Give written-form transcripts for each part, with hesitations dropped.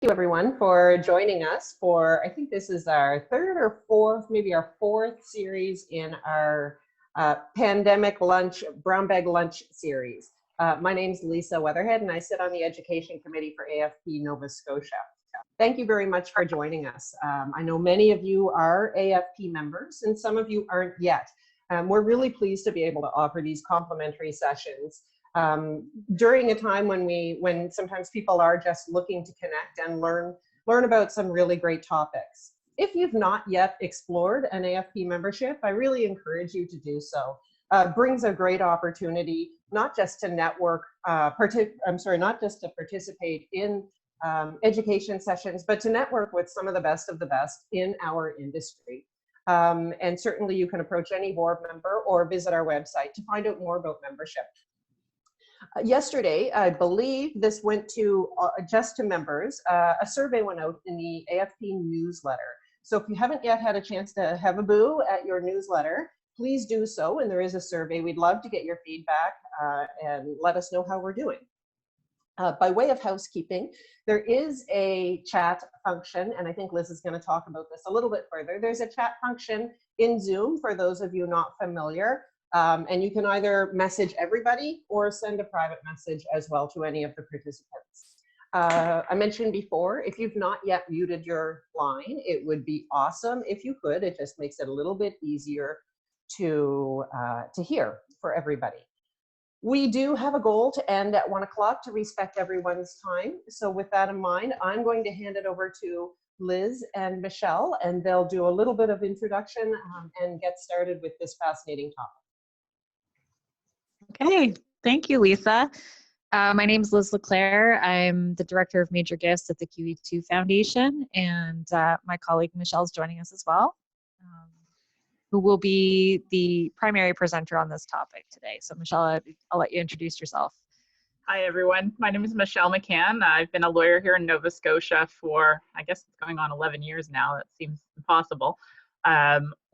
Thank you everyone for joining us for, I think this is our third or fourth, maybe our fourth series in our pandemic lunch, brown bag lunch series. My name is Lisa Weatherhead and I sit on the education committee for AFP Nova Scotia. Thank you very much for joining us. I know many of you are AFP members and some of you aren't yet. We're really pleased to be able to offer these complimentary sessions during a time when sometimes people are just looking to connect and learn about some really great topics. If you've not yet explored an AFP membership, I really encourage you to do so. Brings a great opportunity, not just to network, not just to participate in education sessions, but to network with some of the best in our industry. And certainly you can approach any board member or visit our website to find out more about membership. Yesterday, I believe this went to just to members, a survey went out in the AFP newsletter. So if you haven't yet had a chance to have a boo at your newsletter, please do so. And there is a survey. We'd love to get your feedback and let us know how we're doing. By way of housekeeping, there is a chat function, and I think Liz is going to talk about this a little bit further. There's a chat function in Zoom for those of you not familiar. And you can either message everybody or send a private message as well to any of the participants. I mentioned before, if you've not yet muted your line, it would be awesome if you could. It just makes it a little bit easier to hear for everybody. We do have a goal to end at 1 o'clock to respect everyone's time. So with that in mind, I'm going to hand it over to Liz and Michelle, and they'll do a little bit of introduction and get started with this fascinating topic. Okay, thank you, Lisa. My name is Liz LeClair. I'm the Director of Major Gifts at the QEII Foundation, and my colleague Michelle is joining us as well, who will be the primary presenter on this topic today. So Michelle, I'll let you introduce yourself. Hi, everyone. My name is Michelle McCann. I've been a lawyer here in Nova Scotia for, I guess it's going on 11 years now. That seems impossible.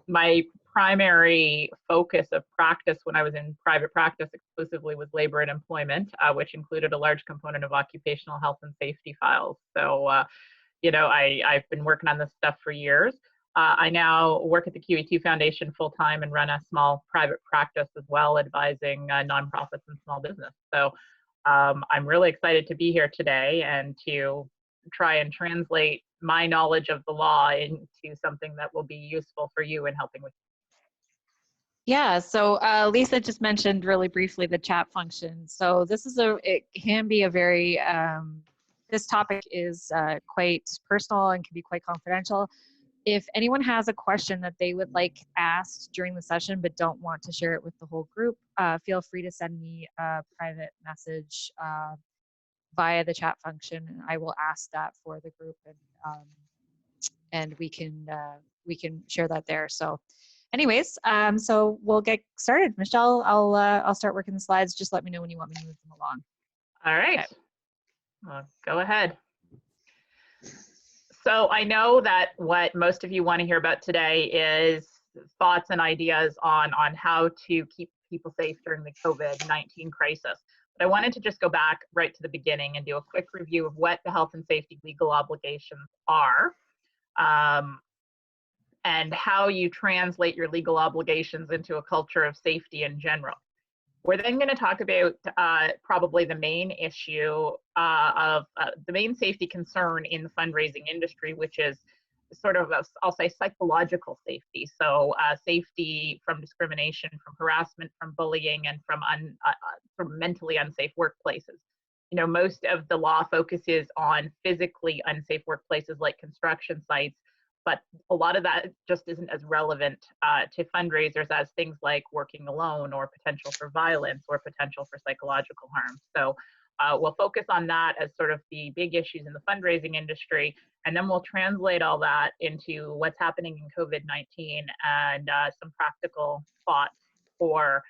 My primary focus of practice when I was in private practice exclusively was labor and employment, which included a large component of occupational health and safety files. So, I've been working on this stuff for years. I now work at the QEII Foundation full-time and run a small private practice as well, advising nonprofits and small business. So I'm really excited to be here today and to try and translate my knowledge of the law into something that will be useful for you in helping with. Yeah, so Lisa just mentioned really briefly the chat function. So it can be a very, this topic is quite personal and can be quite confidential. If anyone has a question that they would like asked during the session but don't want to share it with the whole group, feel free to send me a private message via the chat function, and I will ask that for the group, and we can share that there. So anyways, so we'll get started. Michelle, I'll start working the slides. Just let me know when you want me to move them along. All right. Okay. Well, go ahead. So I know that what most of you want to hear about today is thoughts and ideas on how to keep people safe during the COVID-19 crisis. But I wanted to just go back right to the beginning and do a quick review of what the health and safety legal obligations are, and how you translate your legal obligations into a culture of safety in general. We're then going to talk about probably the main issue of the main safety concern in the fundraising industry, which is sort of, I'll say, psychological safety. So safety from discrimination, from harassment, from bullying, and from mentally unsafe workplaces. You know, most of the law focuses on physically unsafe workplaces like construction sites, but a lot of that just isn't as relevant to fundraisers as things like working alone or potential for violence or potential for psychological harm. So we'll focus on that as sort of the big issues in the fundraising industry, and then we'll translate all that into what's happening in COVID-19 and some practical thoughts for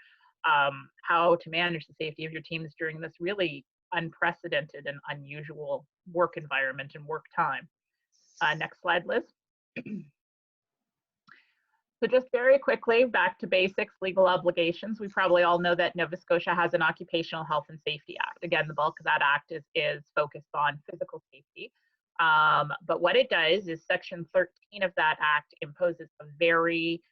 how to manage the safety of your teams during this really unprecedented and unusual work environment and work time. Next slide, Liz. So just very quickly, back to basics, legal obligations. We probably all know that Nova Scotia has an Occupational Health and Safety Act. Again, the bulk of that act is focused on physical safety. But what it does is Section 13 of that act imposes a very,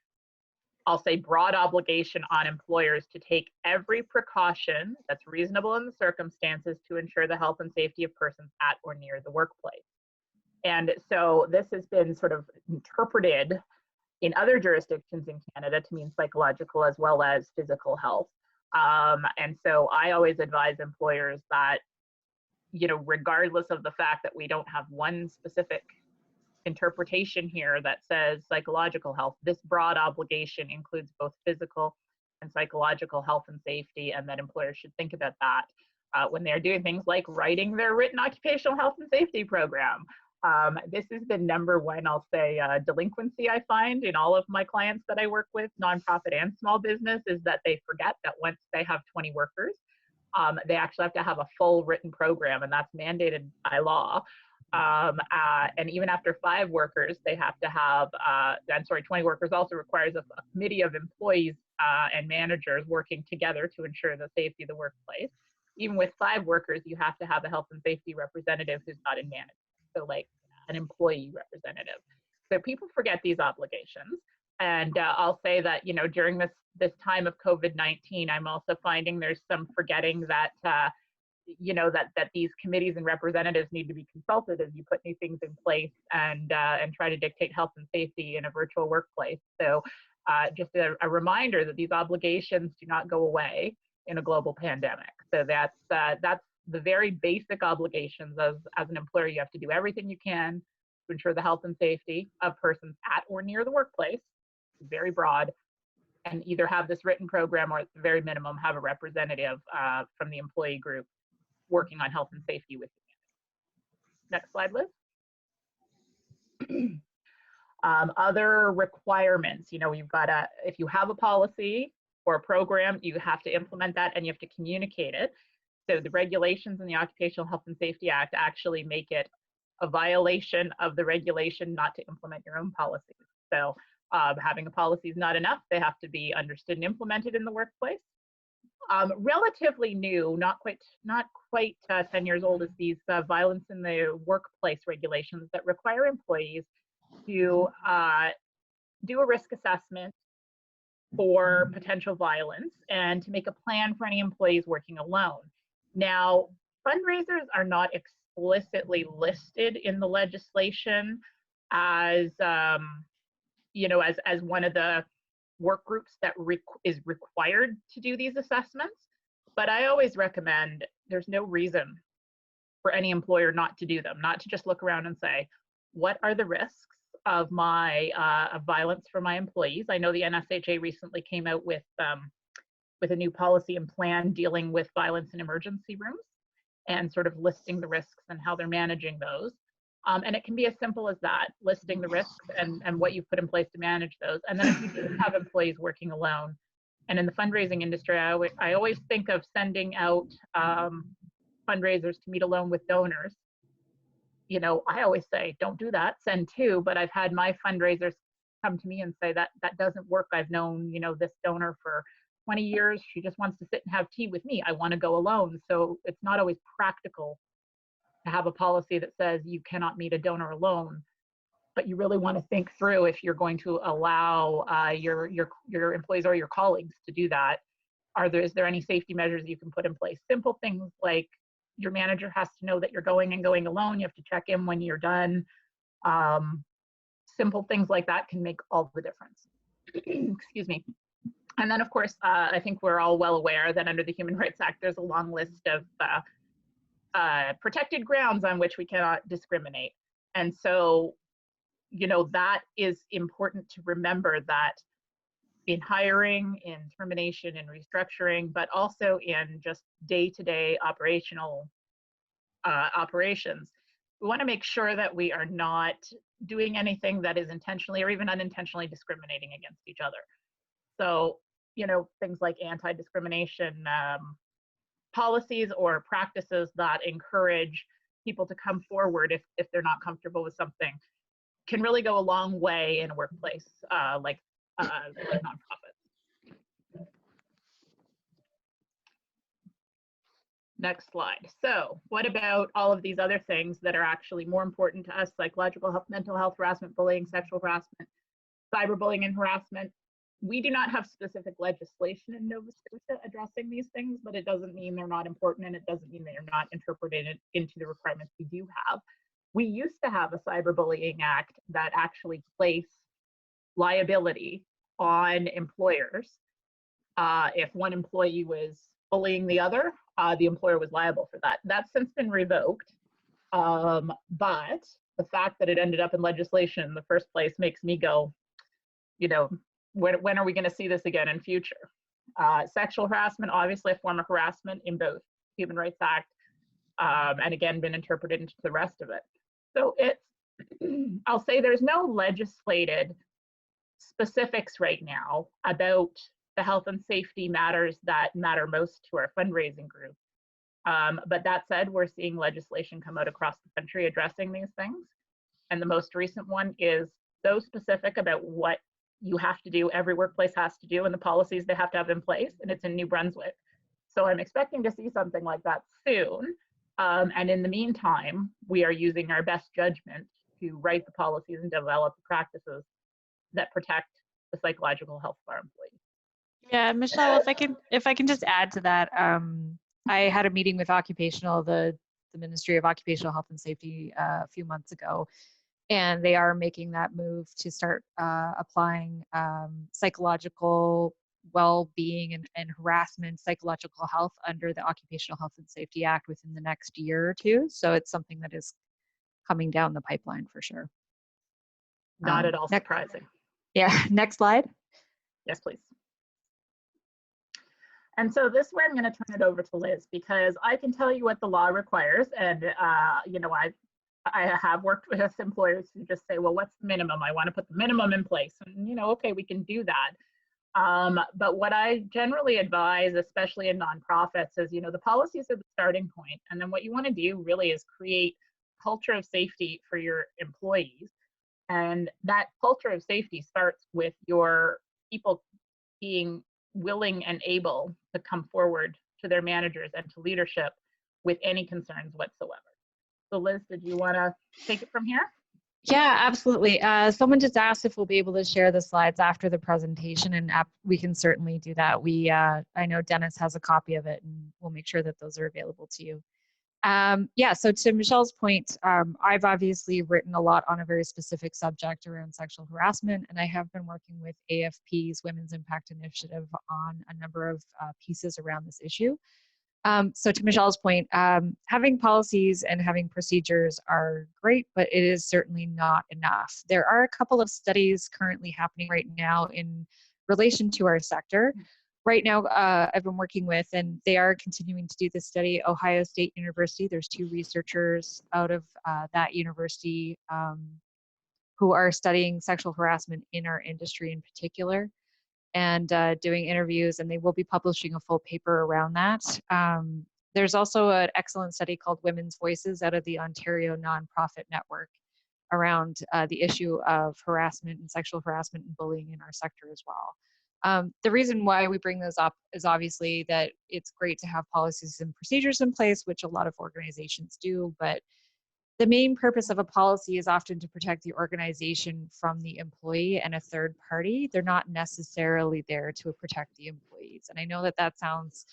I'll say, broad obligation on employers to take every precaution that's reasonable in the circumstances to ensure the health and safety of persons at or near the workplace. And so this has been sort of interpreted in other jurisdictions in Canada to mean psychological as well as physical health. And so I always advise employers that, you know, regardless of the fact that we don't have one specific interpretation here that says psychological health, this broad obligation includes both physical and psychological health and safety, and that employers should think about that when they're doing things like writing their written occupational health and safety program. This is the number one, I'll say, delinquency I find in all of my clients that I work with, nonprofit and small business, is that they forget that once they have 20 workers, they actually have to have a full written program, and that's mandated by law. And even after 5 workers, they have to have, 20 workers also requires a committee of employees and managers working together to ensure the safety of the workplace. Even with 5 workers, you have to have a health and safety representative who's not in management. So like an employee representative. So people forget these obligations. And I'll say that, you know, during this time of COVID-19, I'm also finding there's some forgetting that, you know, that these committees and representatives need to be consulted as you put new things in place and try to dictate health and safety in a virtual workplace. So just a reminder that these obligations do not go away in a global pandemic. So that's the very basic obligations as an employer. You have to do everything you can to ensure the health and safety of persons at or near the workplace. It's very broad, and either have this written program or at the very minimum have a representative from the employee group working on health and safety with you. Next slide, Liz. Other requirements, you know, you've got if you have a policy or a program, you have to implement that and you have to communicate it. So the regulations in the Occupational Health and Safety Act actually make it a violation of the regulation not to implement your own policies. So having a policy is not enough. They have to be understood and implemented in the workplace. Relatively new, not quite 10 years old, is these violence in the workplace regulations that require employees to do a risk assessment for potential violence and to make a plan for any employees working alone. Now, fundraisers are not explicitly listed in the legislation as, you know, as one of the work groups that is required to do these assessments. But I always recommend, there's no reason for any employer not to do them, not to just look around and say, what are the risks of my of violence for my employees? I know the NSHA recently came out with a new policy and plan dealing with violence in emergency rooms and sort of listing the risks and how they're managing those. And it can be as simple as that, listing the risks and what you've put in place to manage those. And then if you do have employees working alone, and in the fundraising industry, I always think of sending out fundraisers to meet alone with donors. You know, I always say, don't do that, send 2, but I've had my fundraisers come to me and say that doesn't work. I've known, you know, this donor for 20 years. She just wants to sit and have tea with me. I want to go alone. So it's not always practical to have a policy that says you cannot meet a donor alone, but you really want to think through if you're going to allow your employees or your colleagues to do that. Is there any safety measures you can put in place? Simple things like your manager has to know that you're going alone. You have to check in when you're done. Simple things like that can make all the difference. Excuse me. And then, of course, I think we're all well aware that under the Human Rights Act, there's a long list of protected grounds on which we cannot discriminate. And so, you know, that is important to remember, that in hiring, in termination, in restructuring, but also in just day-to-day operational operations, we want to make sure that we are not doing anything that is intentionally or even unintentionally discriminating against each other. So, you know, things like anti-discrimination policies or practices that encourage people to come forward if they're not comfortable with something can really go a long way in a workplace like nonprofits. Next slide. So what about all of these other things that are actually more important to us? Psychological health, mental health, harassment, bullying, sexual harassment, cyberbullying and harassment. We do not have specific legislation in Nova Scotia addressing these things, but it doesn't mean they're not important, and it doesn't mean they're not interpreted into the requirements we do have. We used to have a cyberbullying act that actually placed liability on employers. If one employee was bullying the other, the employer was liable for that. That's since been revoked, but the fact that it ended up in legislation in the first place makes me go, you know, when are we going to see this again in future? Sexual harassment, obviously a form of harassment in both Human Rights Act and again been interpreted into the rest of it. So it's, I'll say there's no legislated specifics right now about the health and safety matters that matter most to our fundraising group. But that said, we're seeing legislation come out across the country addressing these things. And the most recent one is so specific about what you have to do, every workplace has to do, and the policies they have to have in place, and it's in New Brunswick. So I'm expecting to see something like that soon. And in the meantime, we are using our best judgment to write the policies and develop the practices that protect the psychological health of our employees. Yeah, Michelle, if I can just add to that, I had a meeting with the Ministry of Occupational Health and Safety a few months ago, and they are making that move to start applying psychological well-being and harassment, psychological health under the Occupational Health and Safety Act within the next year or two. So it's something that is coming down the pipeline for sure. Not at all surprising. Yeah, next slide. Yes, please. And so this is where I'm going to turn it over to Liz, because I can tell you what the law requires. And, you know, I have worked with employers who just say, well, what's the minimum? I want to put the minimum in place. And, you know, okay, we can do that. But what I generally advise, especially in nonprofits, is, you know, the policies are the starting point. And then what you want to do really is create a culture of safety for your employees. And that culture of safety starts with your people being willing and able to come forward to their managers and to leadership with any concerns whatsoever. So Liz, did you want to take it from here? Yeah, absolutely. Someone just asked if we'll be able to share the slides after the presentation, and we can certainly do that. I know Dennis has a copy of it, and we'll make sure that those are available to you. Yeah, so to Michelle's point, I've obviously written a lot on a very specific subject around sexual harassment, and I have been working with AFP's Women's Impact Initiative on a number of pieces around this issue. So to Michelle's point, having policies and having procedures are great, but it is certainly not enough. There are a couple of studies currently happening right now in relation to our sector. Right now, I've been working with, and they are continuing to do this study, Ohio State University. There's 2 researchers out of that university who are studying sexual harassment in our industry in particular, and doing interviews, and they will be publishing a full paper around that. There's also an excellent study called Women's Voices out of the Ontario Nonprofit Network around the issue of harassment and sexual harassment and bullying in our sector as well. The reason why we bring those up is obviously that it's great to have policies and procedures in place, which a lot of organizations do, but the main purpose of a policy is often to protect the organization from the employee and a third party. They're not necessarily there to protect the employees. And I know that that sounds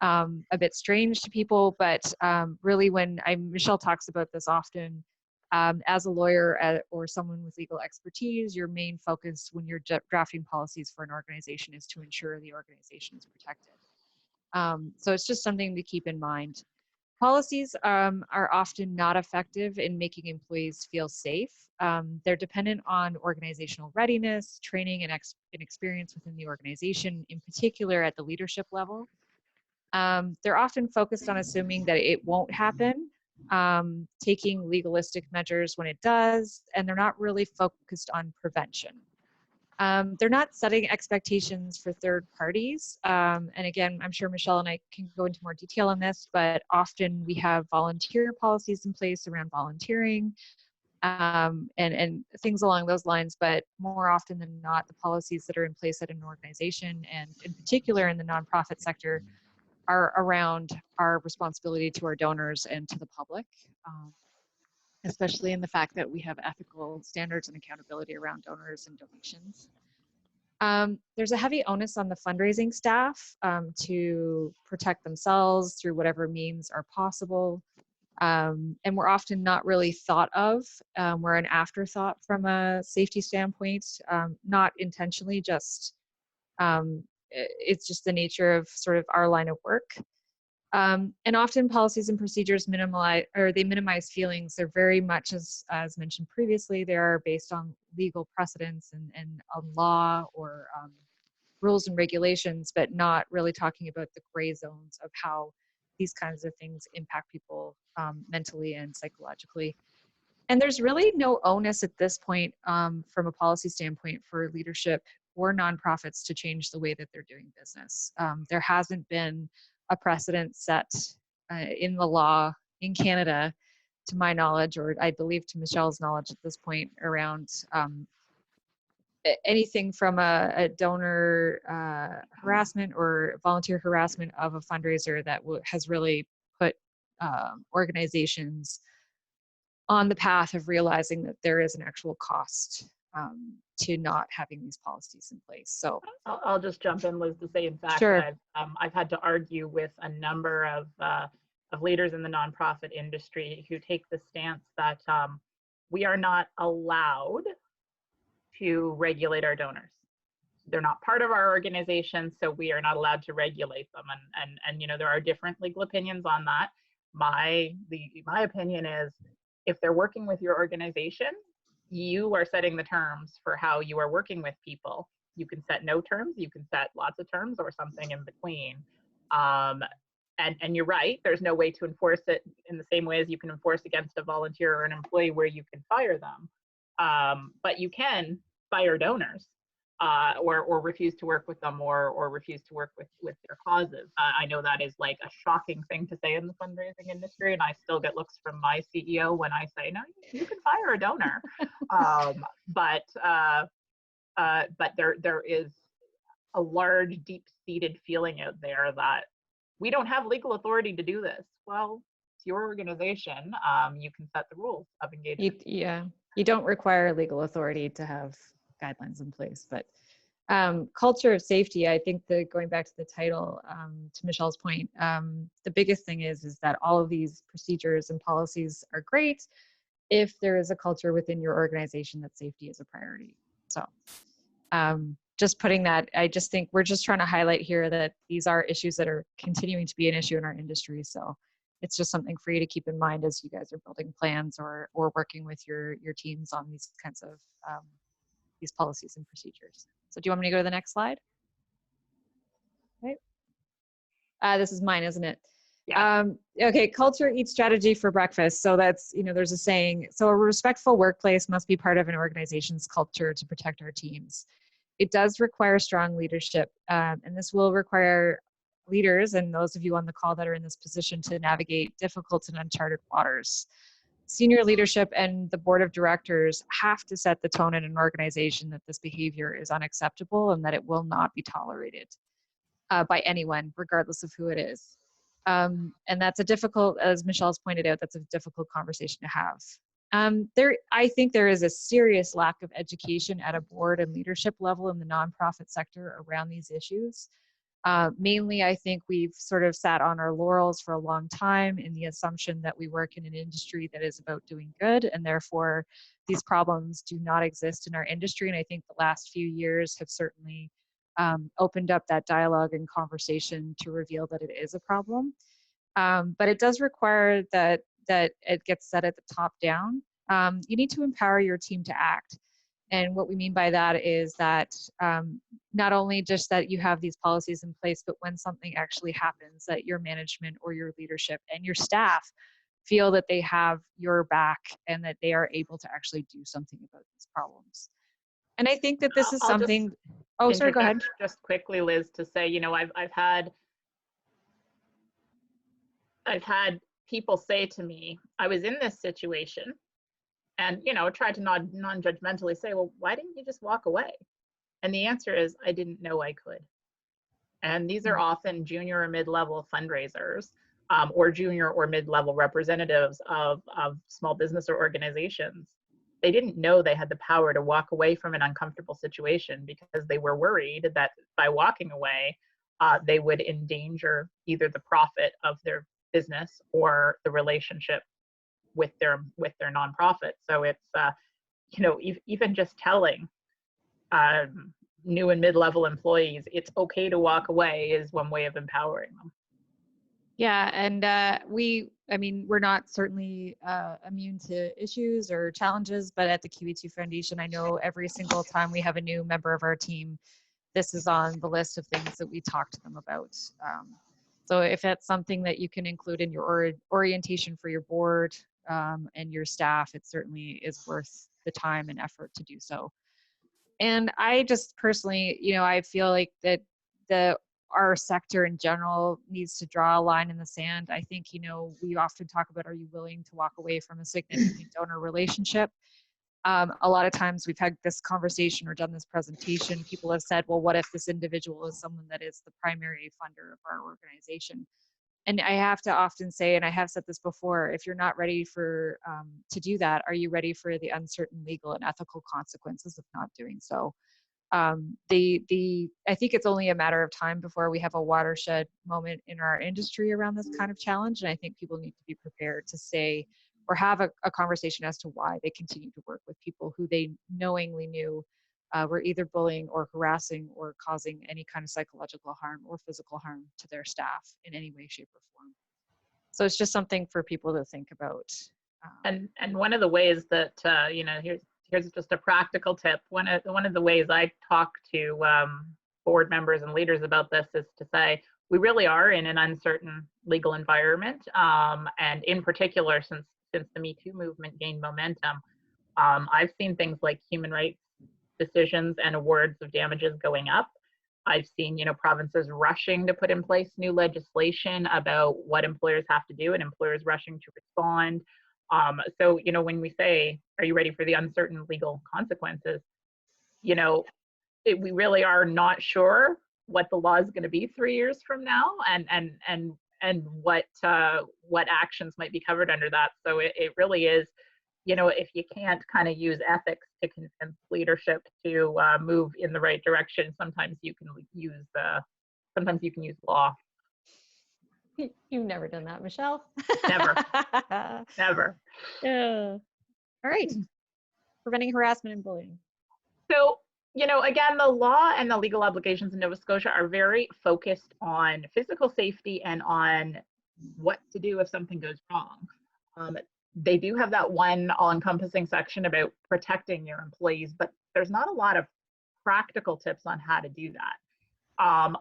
a bit strange to people, but really when Michelle talks about this often, as a lawyer or someone with legal expertise, your main focus when you're drafting policies for an organization is to ensure the organization is protected. So it's just something to keep in mind. Policies are often not effective in making employees feel safe. They're dependent on organizational readiness, training, and experience within the organization, in particular at the leadership level. They're often focused on assuming that it won't happen, taking legalistic measures when it does, and they're not really focused on prevention. They're not setting expectations for third parties. And again, I'm sure Michelle and I can go into more detail on this, but often we have volunteer policies in place around volunteering and things along those lines. But more often than not, the policies that are in place at an organization, and in particular in the nonprofit sector, are around our responsibility to our donors and to the public, especially in the fact that we have ethical standards and accountability around donors and donations. There's a heavy onus on the fundraising staff to protect themselves through whatever means are possible. And we're often not really thought of. We're an afterthought from a safety standpoint, not intentionally, just it's just the nature of sort of our line of work. And often policies and procedures minimize feelings. They're very much, as mentioned previously, they are based on legal precedents and on law or rules and regulations, but not really talking about the gray zones of how these kinds of things impact people mentally and psychologically. And there's really no onus at this point from a policy standpoint for leadership or nonprofits to change the way that they're doing business. There hasn't been a precedent set in the law in Canada, to my knowledge, or I believe to Michelle's knowledge at this point, around anything from a donor harassment or volunteer harassment of a fundraiser that has really put organizations on the path of realizing that there is an actual cost to not having these policies in place. So I'll just jump in, Liz, to say, in fact, sure. I've had to argue with a number of leaders in the nonprofit industry who take the stance that we are not allowed to regulate our donors. They're not part of our organization, so we are not allowed to regulate them. And you know, there are different legal opinions on that. My opinion is, if they're working with your organization, you are setting the terms for how you are working with people. You can set no terms, you can set lots of terms, or something in between. And you're right, there's no way to enforce it in the same way as you can enforce against a volunteer or an employee where you can fire them. But you can fire donors or refuse to work with them or refuse to work with their causes. I know that is like a shocking thing to say in the fundraising industry, and I still get looks from my CEO when I say, no, you can fire a donor. But there is a large, deep-seated feeling out there that we don't have legal authority to do this. Well, it's your organization. You can set the rules of engagement. You don't require legal authority to have guidelines in place, but culture of safety, I think going back to the title, to Michelle's point, the biggest thing is that all of these procedures and policies are great if there is a culture within your organization that safety is a priority. So just putting that, I just think we're just trying to highlight here that these are issues that are continuing to be an issue in our industry. So it's just something for you to keep in mind as you guys are building plans or working with your teams on these kinds of these policies and procedures. So do you want me to go to the next slide? Right. This is mine, isn't it? Yeah. Okay, culture eats strategy for breakfast. So that's, you know, there's a saying, so a respectful workplace must be part of an organization's culture to protect our teams. It does require strong leadership, and this will require leaders and those of you on the call that are in this position to navigate difficult and uncharted waters. Senior leadership and the board of directors have to set the tone in an organization that this behavior is unacceptable and that it will not be tolerated by anyone, regardless of who it is. And that's a difficult, as Michelle's pointed out, that's a difficult conversation to have. I think there is a serious lack of education at a board and leadership level in the nonprofit sector around these issues. Mainly, I think we've sort of sat on our laurels for a long time in the assumption that we work in an industry that is about doing good, and therefore these problems do not exist in our industry. And I think the last few years have certainly opened up that dialogue and conversation to reveal that it is a problem. But it does require that it gets set at the top down. You need to empower your team to act. And what we mean by that is that not only just that you have these policies in place, but when something actually happens, that your management or your leadership and your staff feel that they have your back and that they are able to actually do something about these problems. And I think that this is something, oh, sorry, go ahead. Just quickly, Liz, to say, you know, I've had people say to me, I was in this situation, and, you know, tried to non-judgmentally say, well, why didn't you just walk away? And the answer is, I didn't know I could. And these are often junior or mid-level fundraisers, or junior or mid-level representatives of small business or organizations. They didn't know they had the power to walk away from an uncomfortable situation because they were worried that by walking away, they would endanger either the profit of their business or the relationship with their nonprofit. So it's even just telling new and mid-level employees it's okay to walk away is one way of empowering them. Yeah, and we're not certainly immune to issues or challenges, but at the QEII Foundation, I know every single time we have a new member of our team, this is on the list of things that we talk to them about. So if that's something that you can include in your orientation for your board and your staff, it certainly is worth the time and effort to do so. And I just personally, I feel like that our sector in general needs to draw a line in the sand. I think, we often talk about, are you willing to walk away from a significant donor relationship? A lot of times we've had this conversation or done this presentation, people have said, well, what if this individual is someone that is the primary funder of our organization? And I have to often say, and I have said this before, if you're not ready for to do that, are you ready for the uncertain legal and ethical consequences of not doing so? I think it's only a matter of time before we have a watershed moment in our industry around this kind of challenge. And I think people need to be prepared to say or have a conversation as to why they continue to work with people who they knowingly knew were either bullying or harassing or causing any kind of psychological harm or physical harm to their staff in any way, shape, or form. So it's just something for people to think about. And one of the ways that here's just a practical tip. One of the ways I talk to board members and leaders about this is to say we really are in an uncertain legal environment, and in particular since the Me Too movement gained momentum, I've seen things like human rights decisions and awards of damages going up. I've seen provinces rushing to put in place new legislation about what employers have to do, and employers rushing to respond. So when we say, are you ready for the uncertain legal consequences, we really are not sure what the law is going to be 3 years from now, and what actions might be covered under that. So it really is, if you can't kind of use ethics to convince leadership to move in the right direction, sometimes you can use law. You've never done that, Michelle. Never. Never. Yeah. All right. Preventing harassment and bullying. So, again, the law and the legal obligations in Nova Scotia are very focused on physical safety and on what to do if something goes wrong. They do have that one all-encompassing section about protecting your employees, but there's not a lot of practical tips on how to do that.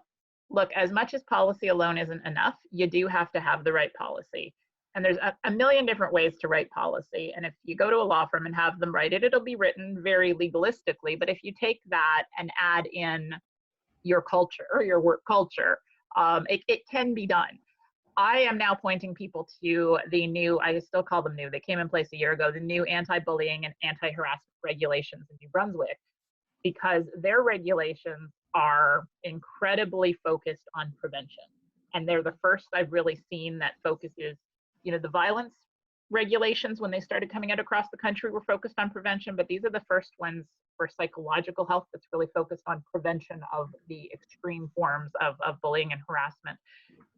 Look, as much as policy alone isn't enough, you do have to have the right policy. And there's a million different ways to write policy. And if you go to a law firm and have them write it, it'll be written very legalistically. But if you take that and add in your culture or your work culture, it can be done. I am now pointing people to the new, I still call them new, they came in place a year ago, the new anti-bullying and anti-harassment regulations in New Brunswick, because their regulations are incredibly focused on prevention. And they're the first I've really seen that focuses, the violence regulations when they started coming out across the country were focused on prevention, but these are the first ones for psychological health that's really focused on prevention of the extreme forms of bullying and harassment.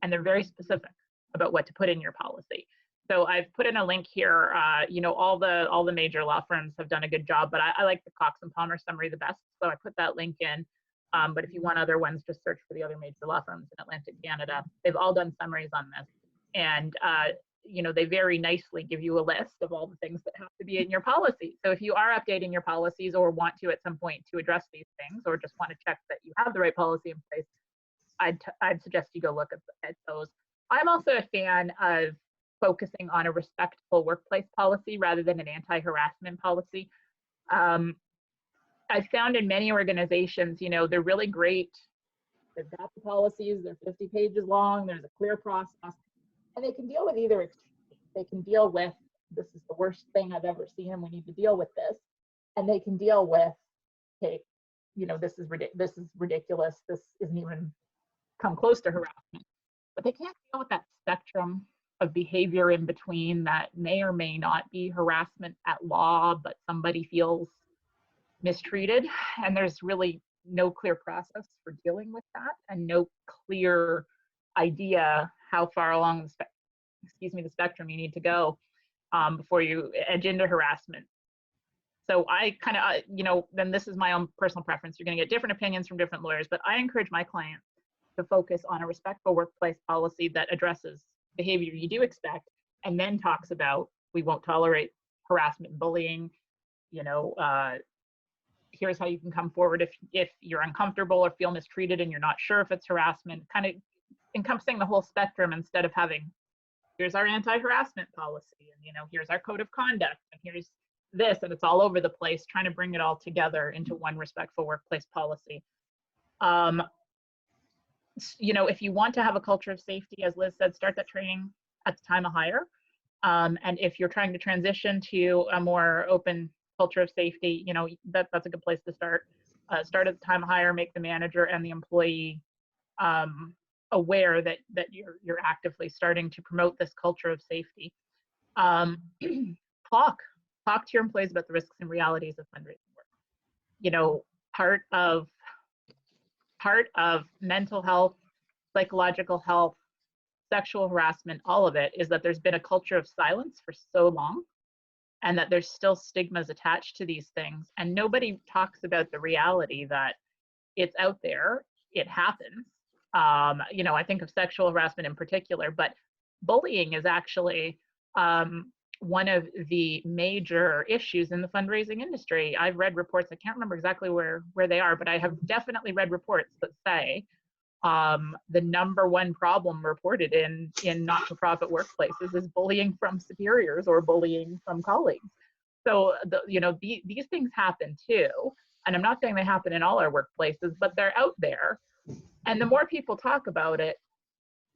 And they're very specific about what to put in your policy. So I've put in a link here. All the major law firms have done a good job, but I like the Cox and Palmer summary the best. So I put that link in. But if you want other ones, just search for the other major law firms in Atlantic Canada. They've all done summaries on this. And, they very nicely give you a list of all the things that have to be in your policy. So if you are updating your policies or want to at some point to address these things, or just want to check that you have the right policy in place, I'd suggest you go look at those. I'm also a fan of focusing on a respectful workplace policy rather than an anti-harassment policy. I've found in many organizations, they're really great. They've got the policies, they're 50 pages long, there's a clear process, and they can deal with either extreme. They can deal with, this is the worst thing I've ever seen and we need to deal with this. And they can deal with, hey, this is ridiculous, this isn't even come close to harassment, but they can't deal with that spectrum of behavior in between that may or may not be harassment at law, but somebody feels mistreated. And there's really no clear process for dealing with that, and no clear idea how far along the spectrum you need to go before you edge into harassment. So I kind of, then this is my own personal preference. You're going to get different opinions from different lawyers, but I encourage my clients to focus on a respectful workplace policy that addresses behavior you do expect, and then talks about, we won't tolerate harassment and bullying. Here's how you can come forward if you're uncomfortable or feel mistreated and you're not sure if it's harassment, kind of encompassing the whole spectrum, instead of having, here's our anti-harassment policy, and here's our code of conduct, and here's this, and it's all over the place, trying to bring it all together into one respectful workplace policy. If you want to have a culture of safety, as Liz said, start that training at the time of hire. And if you're trying to transition to a more open culture of safety, that's a good place to start. Start at the time of hire, make the manager and the employee aware that you're actively starting to promote this culture of safety. Talk to your employees about the risks and realities of fundraising work. Part of mental health, psychological health, sexual harassment, all of it, is that there's been a culture of silence for so long, and that there's still stigmas attached to these things. And nobody talks about the reality that it's out there, it happens. I think of sexual harassment in particular, but bullying is actually one of the major issues in the fundraising industry. I've read reports, I can't remember exactly where they are, but I have definitely read reports that say the number one problem reported in not-for-profit workplaces is bullying from superiors or bullying from colleagues. So these things happen too, and I'm not saying they happen in all our workplaces, but they're out there. And the more people talk about it,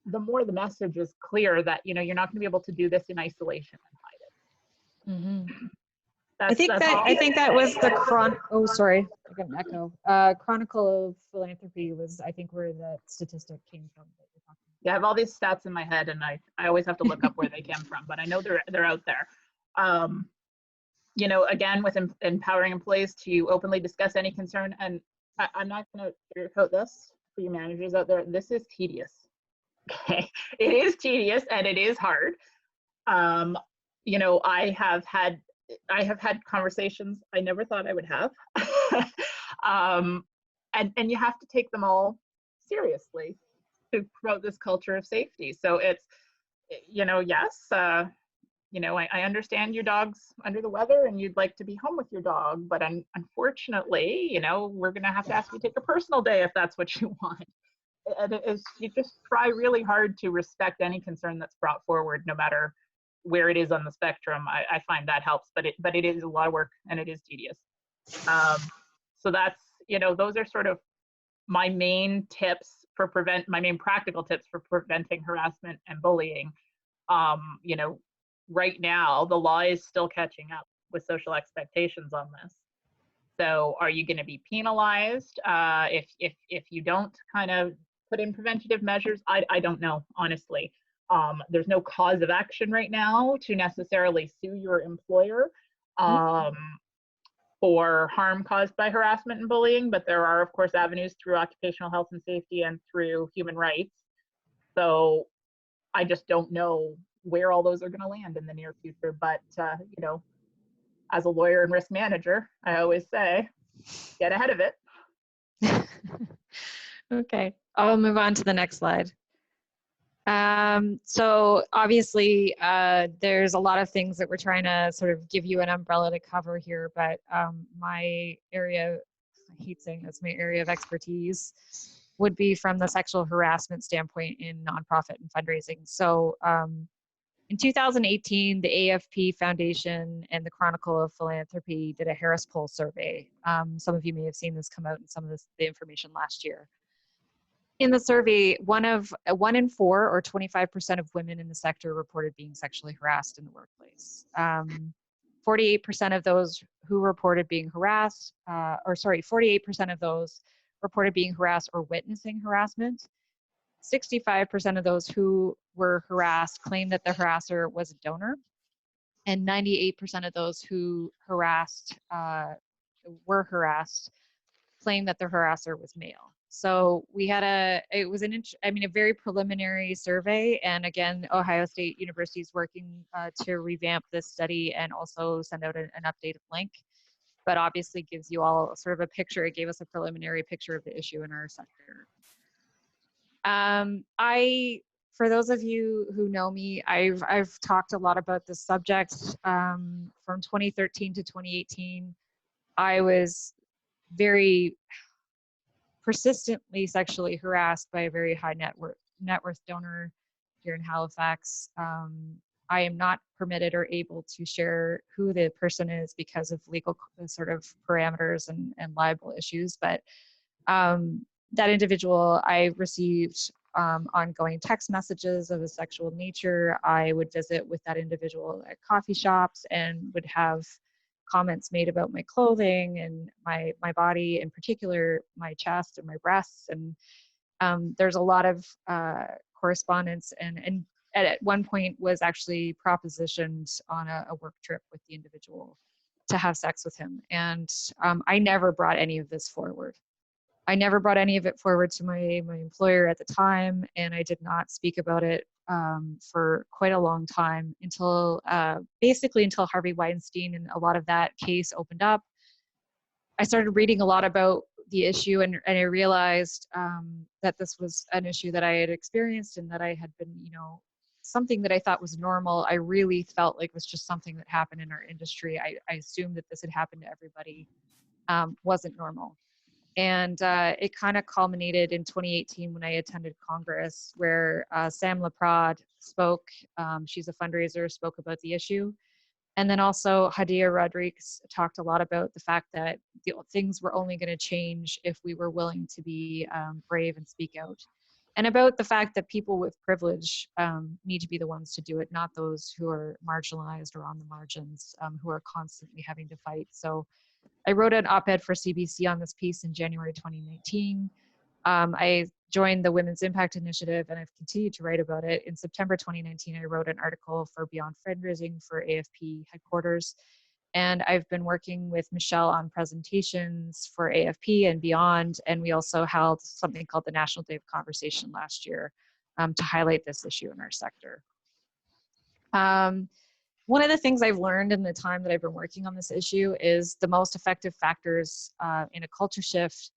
the more the message is clear that you're not going to be able to do this in isolation and hide it. Mm-hmm. I think that was the oh, sorry, I got an echo. Chronicle of Philanthropy was, I think, where the statistic came from that you're talking about. Yeah, I have all these stats in my head, and I always have to look up where they came from, but I know they're out there. Again, with empowering employees to openly discuss any concern, and I'm not going to sugarcoat this for you managers out there. This is tedious. Okay, it is tedious and it is hard. I have had conversations I never thought I would have. And you have to take them all seriously to promote this culture of safety. So it's, yes, I understand your dog's under the weather and you'd like to be home with your dog, but unfortunately, we're going to have to ask you to take a personal day if that's what you want. And you just try really hard to respect any concern that's brought forward, no matter where it is on the spectrum. I find that helps, but it is a lot of work and it is tedious. So that's, those are sort of my main tips for my main practical tips for preventing harassment and bullying. Right now, the law is still catching up with social expectations on this. So are you going to be penalized if you don't kind of put in preventative measures? I don't know, honestly. There's no cause of action right now to necessarily sue your employer for harm caused by harassment and bullying, but there are, of course, avenues through occupational health and safety and through human rights. So I just don't know where all those are going to land in the near future. But, as a lawyer and risk manager, I always say, get ahead of it. Okay, I'll move on to the next slide. So obviously, there's a lot of things that we're trying to sort of give you an umbrella to cover here, but my area, I hate saying this, my area of expertise would be from the sexual harassment standpoint in nonprofit and fundraising. So in 2018, the AFP Foundation and the Chronicle of Philanthropy did a Harris Poll survey. Some of you may have seen this come out in some of the information last year. In the survey, one in four, or 25% of women in the sector, reported being sexually harassed in the workplace. 48% of those who reported being harassed, 48% of those reported being harassed or witnessing harassment. 65% of those who were harassed claimed that the harasser was a donor, and 98% of those who were harassed claimed that the harasser was male. So we had a very preliminary survey, and again, Ohio State University is working to revamp this study and also send out an updated link, but obviously gives you all sort of a picture. It gave us a preliminary picture of the issue in our sector. For those of you who know me, I've talked a lot about this subject. From 2013 to 2018, I was very persistently sexually harassed by a very high net worth donor here in Halifax. I am not permitted or able to share who the person is because of legal sort of parameters and liable issues, but that individual, I received ongoing text messages of a sexual nature. I would visit with that individual at coffee shops and would have comments made about my clothing and my body, in particular my chest and my breasts. And there's a lot of correspondence, and at one point was actually propositioned on a work trip with the individual to have sex with him. And I never brought any of this forward. I never brought any of it forward to my employer at the time, and I did not speak about it for quite a long time until basically until Harvey Weinstein and a lot of that case opened up. I started reading a lot about the issue, and I realized that this was an issue that I had experienced and that I had been, something that I thought was normal. I really felt like was just something that happened in our industry. I assumed that this had happened to everybody, wasn't normal. And it kind of culminated in 2018 when I attended Congress, where Sam Laprade spoke. She's a fundraiser, spoke about the issue. And then also Hadia Rodriguez talked a lot about the fact that things were only going to change if we were willing to be brave and speak out. And about the fact that people with privilege need to be the ones to do it, not those who are marginalized or on the margins, who are constantly having to fight. So I wrote an op-ed for CBC on this piece in January 2019. I joined the Women's Impact Initiative, and I've continued to write about it. In September 2019, I wrote an article for Beyond Fundraising for AFP headquarters. And I've been working with Michelle on presentations for AFP and beyond. And we also held something called the National Day of Conversation last year to highlight this issue in our sector. One of the things I've learned in the time that I've been working on this issue is the most effective factors in a culture shift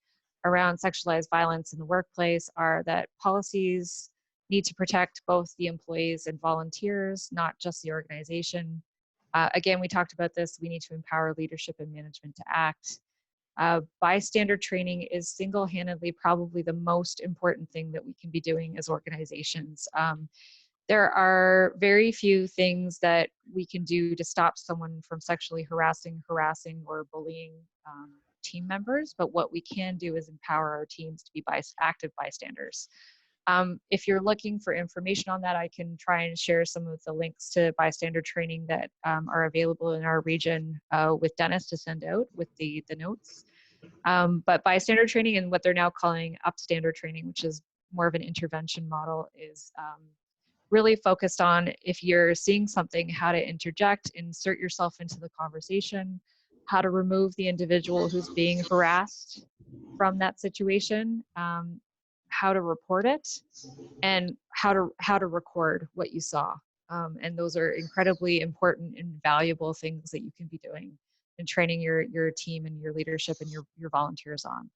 around sexualized violence in the workplace are that policies need to protect both the employees and volunteers, not just the organization. Again, we talked about this. We need to empower leadership and management to act. Bystander training is single-handedly probably the most important thing that we can be doing as organizations. There are very few things that we can do to stop someone from sexually harassing, or bullying team members, but what we can do is empower our teams to be active bystanders. If you're looking for information on that, I can try and share some of the links to bystander training that are available in our region with Dennis to send out with the notes. But bystander training and what they're now calling upstander training, which is more of an intervention model, is really focused on, if you're seeing something, how to interject, insert yourself into the conversation, how to remove the individual who's being harassed from that situation, how to report it, and how to record what you saw. And those are incredibly important and valuable things that you can be doing and training your team and your leadership and your volunteers on.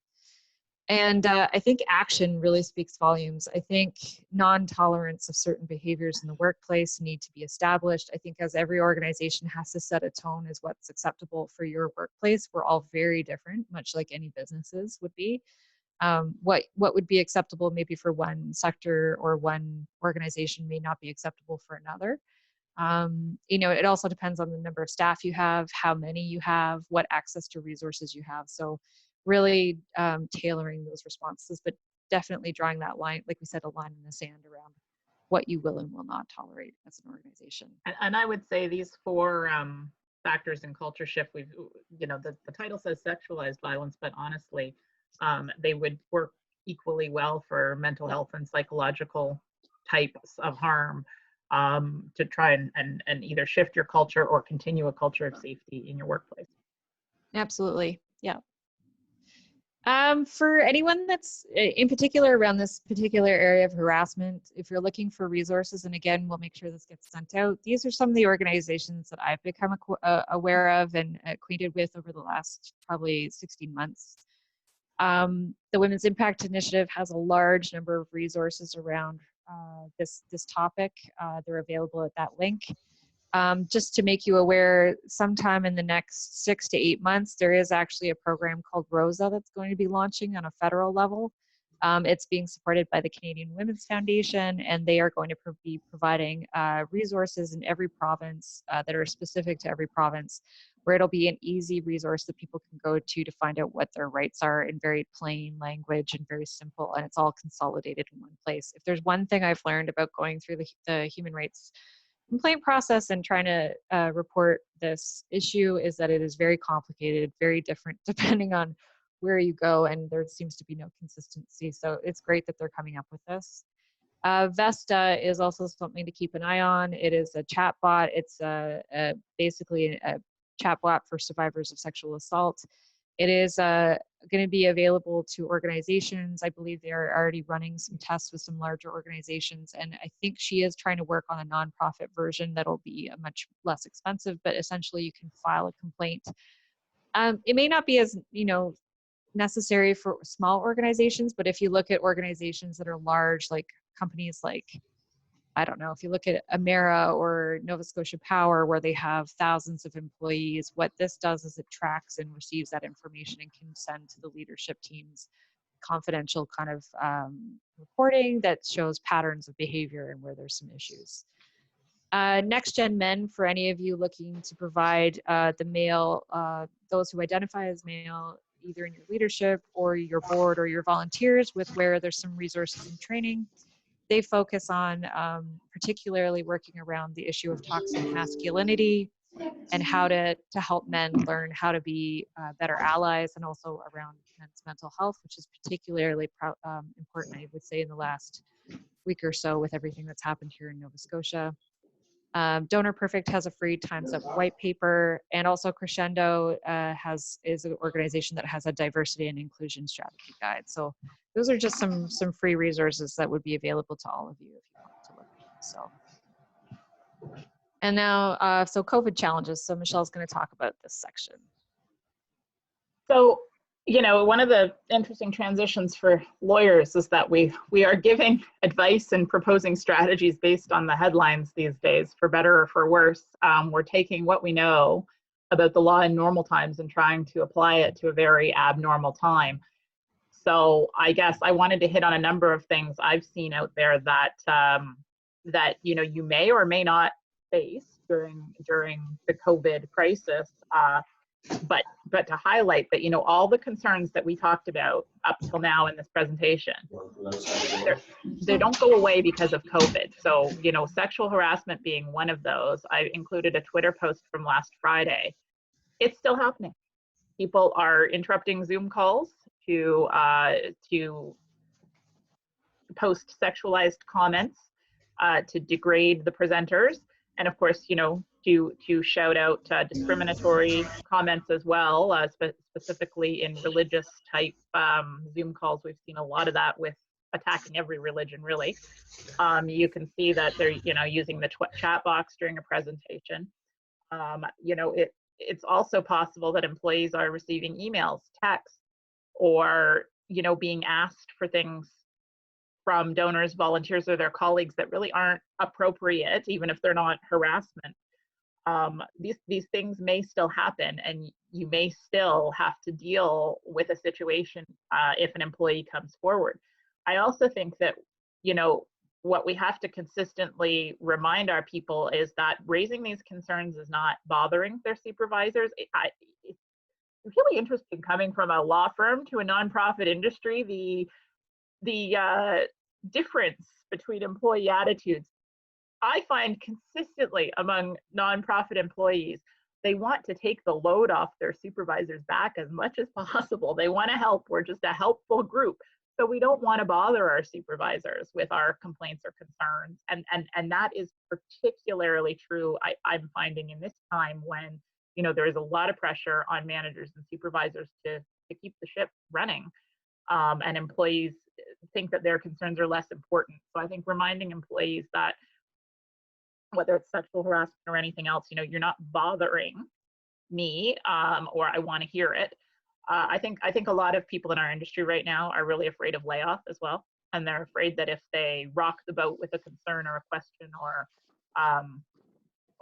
And I think action really speaks volumes. I think non-tolerance of certain behaviors in the workplace need to be established. I think as every organization has to set a tone as what's acceptable for your workplace. We're all very different, much like any businesses would be. What would be acceptable maybe for one sector or one organization may not be acceptable for another. It also depends on the number of staff you have, how many you have, what access to resources you have. So really tailoring those responses, but definitely drawing that line, like we said, a line in the sand around what you will and will not tolerate as an organization. And I would say these four factors in culture shift, the title says sexualized violence, but honestly, they would work equally well for mental health and psychological types of harm, to try and either shift your culture or continue a culture of safety in your workplace. Absolutely. Yeah. For anyone that's in particular around this particular area of harassment, if you're looking for resources, and again, we'll make sure this gets sent out, these are some of the organizations that I've become aware of and acquainted with over the last probably 16 months. The Women's Impact Initiative has a large number of resources around this topic. They're available at that link. Just to make you aware, sometime in the next 6 to 8 months, there is actually a program called ROSA that's going to be launching on a federal level. It's being supported by the Canadian Women's Foundation, and they are going to be providing resources in every province that are specific to every province, where it'll be an easy resource that people can go to find out what their rights are in very plain language and very simple, and it's all consolidated in one place. If there's one thing I've learned about going through the human rights complaint process and trying to report this issue, is that it is very complicated, very different depending on where you go, and there seems to be no consistency. So it's great that they're coming up with this. Vesta is also something to keep an eye on. It is a chat bot. It's basically a chat bot for survivors of sexual assault. It is going to be available to organizations. I believe they are already running some tests with some larger organizations, and I think she is trying to work on a nonprofit version that'll be much less expensive, but essentially you can file a complaint. It may not be as, necessary for small organizations, but if you look at organizations that are large, like companies like, I don't know, if you look at Emera or Nova Scotia Power, where they have thousands of employees, what this does is it tracks and receives that information and can send to the leadership teams confidential kind of reporting that shows patterns of behavior and where there's some issues. Next Gen Men, for any of you looking to provide the male, those who identify as male, either in your leadership or your board or your volunteers, with where there's some resources and training. They focus on particularly working around the issue of toxic masculinity and how to help men learn how to be better allies, and also around men's mental health, which is particularly important, I would say, in the last week or so with everything that's happened here in Nova Scotia. Donor Perfect has a free Time's Up white paper, and also Crescendo is an organization that has a diversity and inclusion strategy guide. So those are just some free resources that would be available to all of you if you want to look at them. So, and now, so COVID challenges. So Michelle's going to talk about this section. So, one of the interesting transitions for lawyers is that we are giving advice and proposing strategies based on the headlines these days, for better or for worse. We're taking what we know about the law in normal times and trying to apply it to a very abnormal time. So I guess I wanted to hit on a number of things I've seen out there that you may or may not face during the COVID crisis. But to highlight that, all the concerns that we talked about up till now in this presentation, they don't go away because of COVID. So, sexual harassment being one of those. I included a Twitter post from last Friday. It's still happening. People are interrupting Zoom calls to post sexualized comments, to degrade the presenters, and of course, to shout out discriminatory comments as well, specifically in religious type Zoom calls. We've seen a lot of that with attacking every religion, really. You can see that they're using the chat box during a presentation. It's also possible that employees are receiving emails, texts, or being asked for things from donors, volunteers, or their colleagues that really aren't appropriate, even if they're not harassment. These things may still happen, and you may still have to deal with a situation if an employee comes forward. I also think that, what we have to consistently remind our people is that raising these concerns is not bothering their supervisors. It's really interesting coming from a law firm to a nonprofit industry, the difference between employee attitudes. I find consistently among nonprofit employees, they want to take the load off their supervisors' back as much as possible. They want to help. We're just a helpful group. So we don't want to bother our supervisors with our complaints or concerns. And that is particularly true, I'm finding in this time when, you know, there is a lot of pressure on managers and supervisors to keep the ship running. And employees think that their concerns are less important. So I think reminding employees that whether it's sexual harassment or anything else, you know, you're not bothering me, or I want to hear it. I think a lot of people in our industry right now are really afraid of layoff as well, and they're afraid that if they rock the boat with a concern or a question,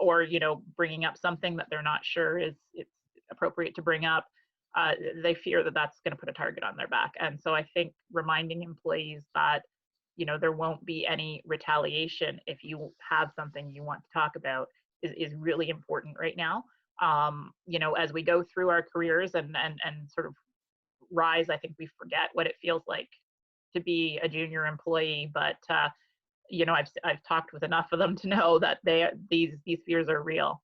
or you know, bringing up something that they're not sure is it's appropriate to bring up, they fear that that's going to put a target on their back. And so I think reminding employees that, you know, there won't be any retaliation if you have something you want to talk about is really important right now. You know, as we go through our careers and sort of rise, I think we forget what it feels like to be a junior employee. But you know, I've talked with enough of them to know that these fears are real.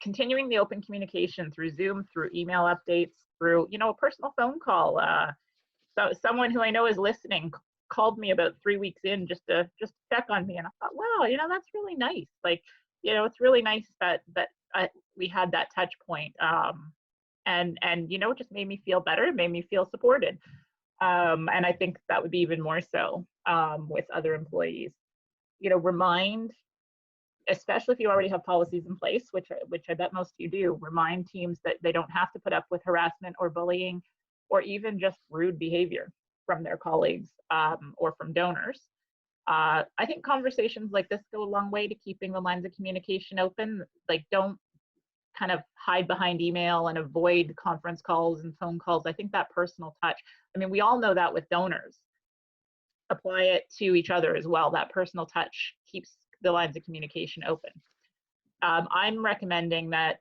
Continuing the open communication through Zoom, through email updates, through, you know, a personal phone call. So someone who I know is listening called me about 3 weeks in just to check on me, and I thought, wow, you know, that's really nice. Like, you know, it's really nice that we had that touch point, and you know, it just made me feel better. It made me feel supported, and I think that would be even more so with other employees. You know, remind, especially if you already have policies in place, which I bet most of you do, remind teams that they don't have to put up with harassment or bullying, or even just rude behavior from their colleagues or from donors. I think conversations like this go a long way to keeping the lines of communication open. Like, don't kind of hide behind email and avoid conference calls and phone calls. I think that personal touch, I mean, we all know that with donors. Apply it to each other as well. That personal touch keeps the lines of communication open. I'm recommending that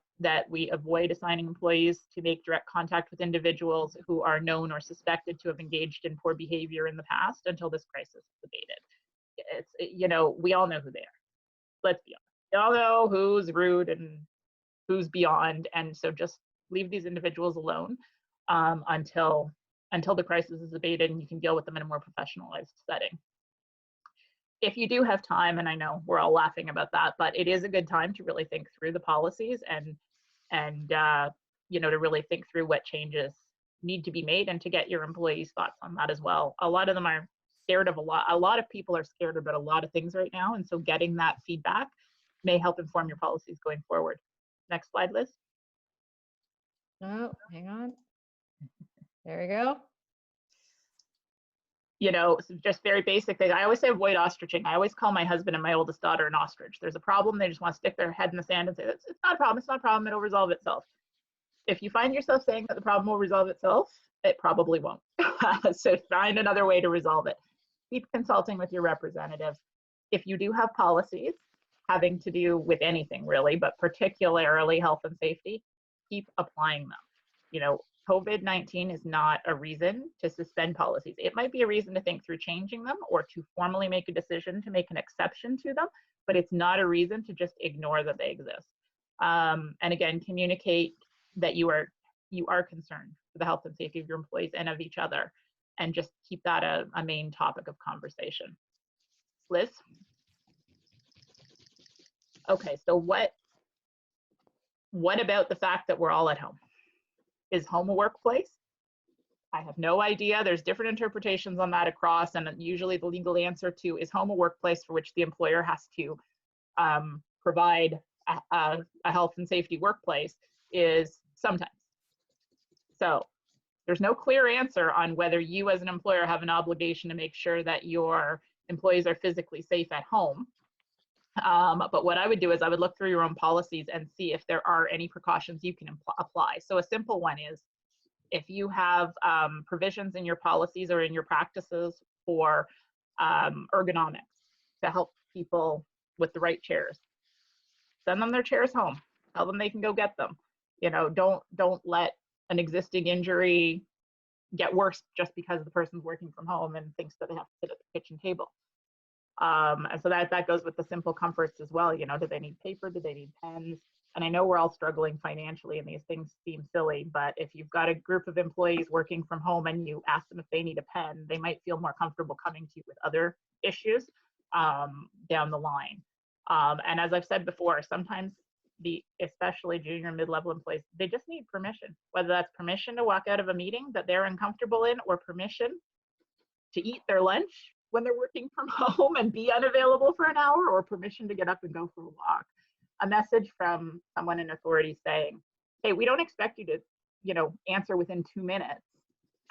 we avoid assigning employees to make direct contact with individuals who are known or suspected to have engaged in poor behavior in the past until this crisis is abated. It's, you know, we all know who they are. Let's be honest. We all know who's rude and who's beyond, and so just leave these individuals alone until the crisis is abated and you can deal with them in a more professionalized setting. If you do have time, and I know we're all laughing about that, but it is a good time to really think through the policies and you know, to really think through what changes need to be made and to get your employees' thoughts on that as well. A lot of them are scared of a lot of people are scared about a lot of things right now, and so getting that feedback may help inform your policies going forward. Next slide, Liz. Oh, hang on. There we go. You know, just very basic things. I always say avoid ostriching. I always call my husband and my oldest daughter an ostrich. There's a problem, they just want to stick their head in the sand and say, it's not a problem, it's not a problem, it'll resolve itself. If you find yourself saying that the problem will resolve itself, it probably won't. So find another way to resolve it. Keep consulting with your representatives. If you do have policies having to do with anything really, but particularly health and safety, keep applying them. You know, COVID-19 is not a reason to suspend policies. It might be a reason to think through changing them or to formally make a decision to make an exception to them, but it's not a reason to just ignore that they exist. And again, communicate that you are concerned for the health and safety of your employees and of each other, and just keep that a main topic of conversation. Liz? Okay, so what about the fact that we're all at home? Is home a workplace? I have no idea. There's different interpretations on that across, and usually the legal answer to is home a workplace for which the employer has to provide a health and safety workplace is sometimes. So there's no clear answer on whether you as an employer have an obligation to make sure that your employees are physically safe at home. But what I would do is I would look through your own policies and see if there are any precautions you can apply. So a simple one is if you have provisions in your policies or in your practices for ergonomics to help people with the right chairs, send them their chairs home. Tell them they can go get them. You know, don't let an existing injury get worse just because the person's working from home and thinks that they have to sit at the kitchen table. And so that goes with the simple comforts as well. You know, do they need paper? Do they need pens? And I know we're all struggling financially and these things seem silly, but if you've got a group of employees working from home and you ask them if they need a pen, they might feel more comfortable coming to you with other issues down the line. And as I've said before, sometimes especially junior mid-level employees, they just need permission, whether that's permission to walk out of a meeting that they're uncomfortable in, or permission to eat their lunch when they're working from home and be unavailable for an hour, or permission to get up and go for a walk. A message from someone in authority saying, hey, we don't expect you to, answer within 2 minutes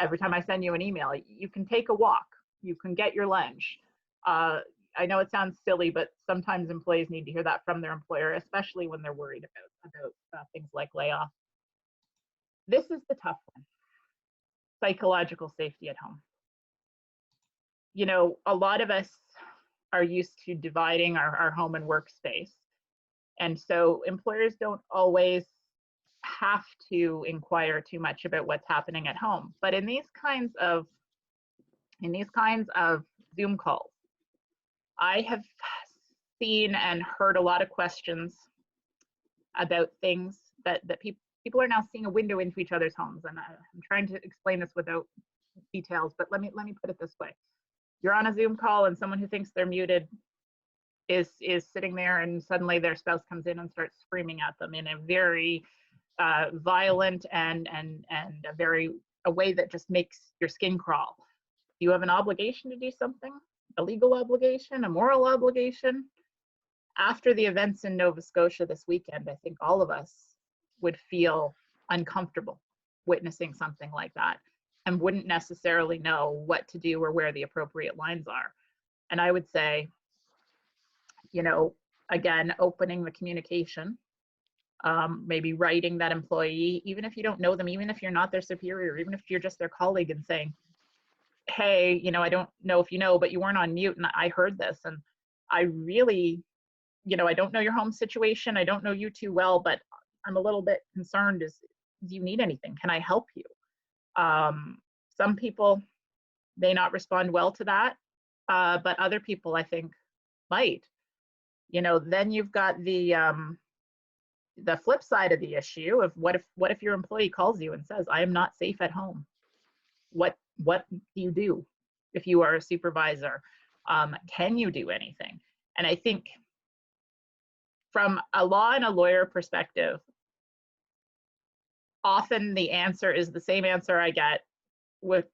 every time I send you an email. You can take a walk, you can get your lunch. I know it sounds silly, but sometimes employees need to hear that from their employer, especially when they're worried about things like layoff. This is the tough one: psychological safety at home. A lot of us are used to dividing our home and workspace. And so employers don't always have to inquire too much about what's happening at home. But in these kinds of Zoom calls, I have seen and heard a lot of questions about things that people are now seeing a window into each other's homes. And I'm trying to explain this without details, but let me put it this way. You're on a Zoom call and someone who thinks they're muted is sitting there, and suddenly their spouse comes in and starts screaming at them in a very violent and a way that just makes your skin crawl. You have an obligation to do something, a legal obligation, a moral obligation. After the events in Nova Scotia this weekend, I think all of us would feel uncomfortable witnessing something like that and wouldn't necessarily know what to do or where the appropriate lines are. And I would say, again, opening the communication, maybe writing that employee, even if you don't know them, even if you're not their superior, even if you're just their colleague, and saying, hey, I don't know if you know, but you weren't on mute and I heard this, and I really, I don't know your home situation, I don't know you too well, but I'm a little bit concerned. Do you need anything? Can I help you? Some people may not respond well to that, but other people, I think, might. Then you've got the flip side of the issue of what if your employee calls you and says, I am not safe at home? What do you do if you are a supervisor? Can you do anything? And I think from a law and a lawyer perspective, often the answer is the same answer I get with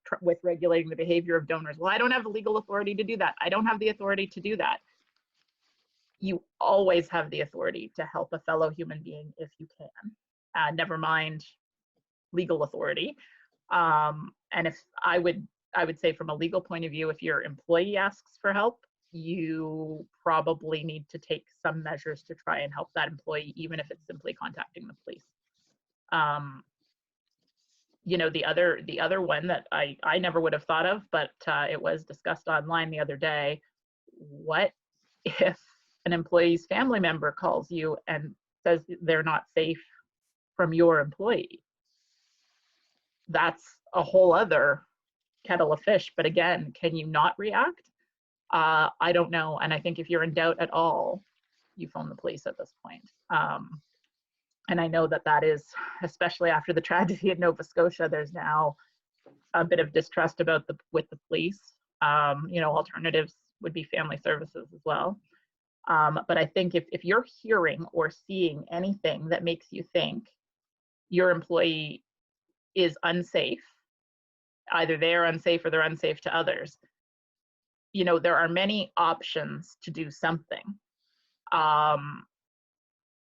regulating the behavior of donors. Well, I don't have the legal authority to do that. I don't have the authority to do that. You always have the authority to help a fellow human being if you can, never mind legal authority. And if I would say, from a legal point of view, if your employee asks for help, you probably need to take some measures to try and help that employee, even if it's simply contacting the police. The other one that I never would have thought of, but it was discussed online the other day. What if an employee's family member calls you and says they're not safe from your employee? That's a whole other kettle of fish. But again, can you not react? I don't know. And I think if you're in doubt at all, you phone the police at this point. And I know that is, especially after the tragedy in Nova Scotia, there's now a bit of distrust with the police. Alternatives would be family services as well. But I think if you're hearing or seeing anything that makes you think your employee is unsafe, either they're unsafe or they're unsafe to others, there are many options to do something.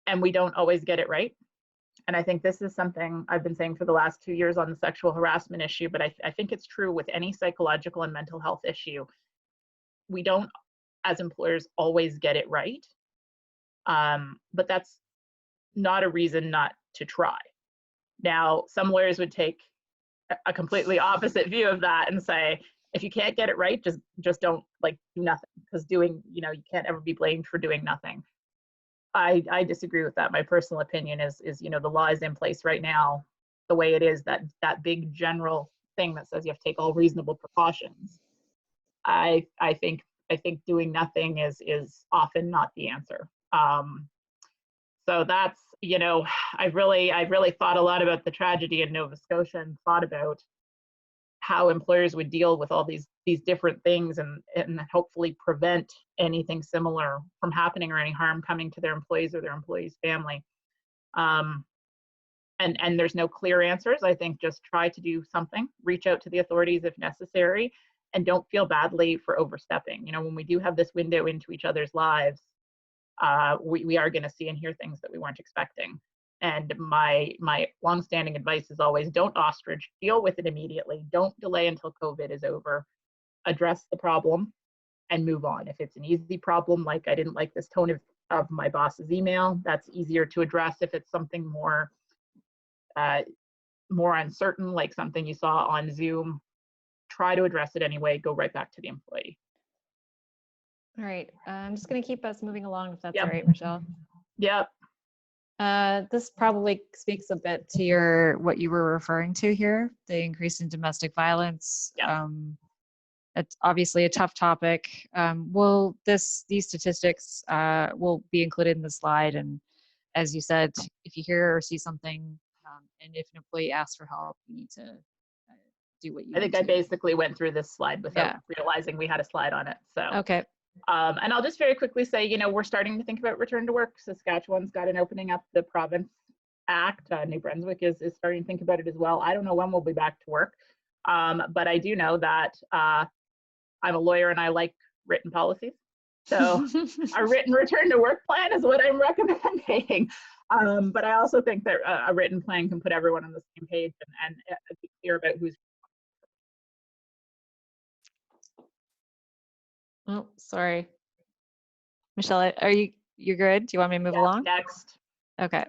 And we don't always get it right. And I think this is something I've been saying for the last 2 years on the sexual harassment issue, but I think it's true with any psychological and mental health issue. We don't, as employers, always get it right. But that's not a reason not to try. Now, some lawyers would take a completely opposite view of that and say, if you can't get it right, just don't do nothing, because you can't ever be blamed for doing nothing. I disagree with that. My personal opinion is the law is in place right now the way it is, that big general thing that says you have to take all reasonable precautions. I think doing nothing is often not the answer. So that's you know, I've really thought a lot about the tragedy in Nova Scotia and thought about how employers would deal with all these different things and hopefully prevent anything similar from happening or any harm coming to their employees or their employees' family. And there's no clear answers. I think just try to do something, reach out to the authorities if necessary, and don't feel badly for overstepping. You know, when we do have this window into each other's lives, we are going to see and hear things that we weren't expecting. And my longstanding advice is always don't ostrich, deal with it immediately. Don't delay until COVID is over. Address the problem and move on. If it's an easy problem, like I didn't like this tone of my boss's email, that's easier to address. If it's something more uncertain, like something you saw on Zoom, try to address it anyway. Go right back to the employee. All right. I'm just going to keep us moving along, if that's Yep. all right, Michelle. Yep. This probably speaks a bit to what you were referring to here, the increase in domestic violence. Yeah. It's obviously a tough topic. These statistics will be included in the slide. And as you said, if you hear or see something, and if an employee asks for help, you need to do what you I think need I to. basically went through this slide without realizing we had a slide on it. So okay. And I'll just very quickly say, you know, we're starting to think about return to work. Saskatchewan's got an opening up the province act. New Brunswick is starting to think about it as well. I don't know when we'll be back to work, but I do know that I'm a lawyer and I like written policies. So a written return to work plan is what I'm recommending. But I also think that a written plan can put everyone on the same page and be clear about who's. Oh, sorry. Michelle, you're good? Do you want me to move along? Next. Okay.